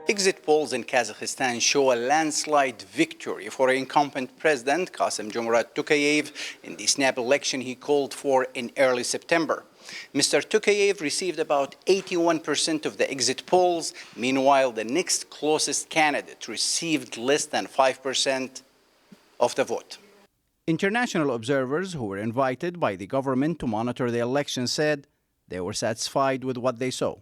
Exit polls in Kazakhstan show a landslide victory for incumbent President Kassym-Jomart Tokayev in the snap election he called for in early September. Mr. Tokayev received about 81% of the exit polls. Meanwhile, the next closest candidate received less than 5% of the vote. International observers who were invited by the government to monitor the election said they were satisfied with what they saw.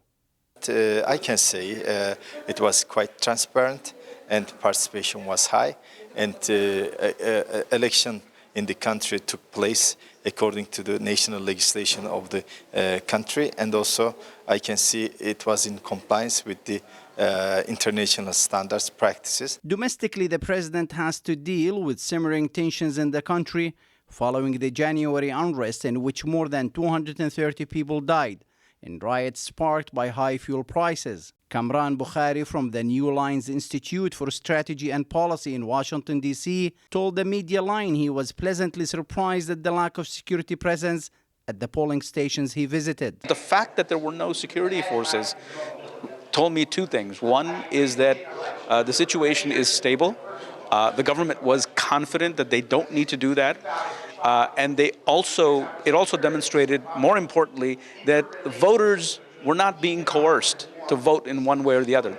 I can say it was quite transparent and participation was high, and election in the country took place according to the national legislation of the country, and also I can see it was in compliance with the international standards practices. Domestically, the president has to deal with simmering tensions in the country following the January unrest in which more than 230 people died in riots sparked by high fuel prices. Kamran Bukhari from the New Lines Institute for Strategy and Policy in Washington, D.C., told the media line he was pleasantly surprised at the lack of security presence at the polling stations he visited. The fact that there were no security forces told me two things. One is that the situation is stable. The government was confident that they don't need to do that. And it also demonstrated, more importantly, that voters were not being coerced to vote in one way or the other.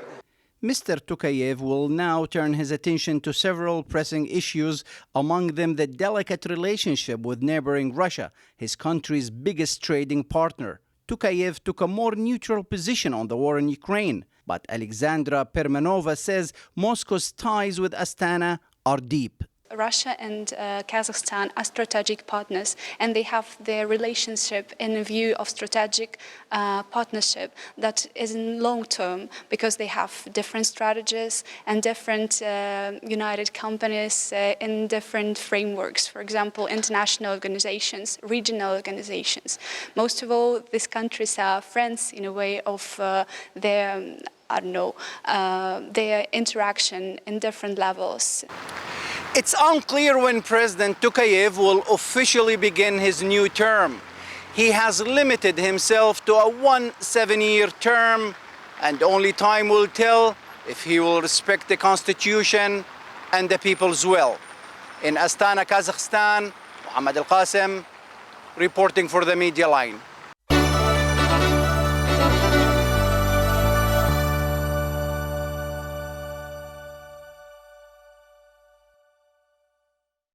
Mr. Tokayev will now turn his attention to several pressing issues, among them the delicate relationship with neighboring Russia, his country's biggest trading partner. Tokayev took a more neutral position on the war in Ukraine, but Alexandra Permanova says Moscow's ties with Astana are deep. Russia and Kazakhstan are strategic partners, and they have their relationship in view of strategic partnership that is in long term, because they have different strategies and different united companies in different frameworks. For example, international organizations, regional organizations. Most of all, these countries are friends in a way of their interaction in different levels. It's unclear when President Tokayev will officially begin his new term. He has limited himself to a 7-year term, and only time will tell if he will respect the constitution and the people's will. In Astana, Kazakhstan, Mohammed Al Qasim, reporting for the Media Line.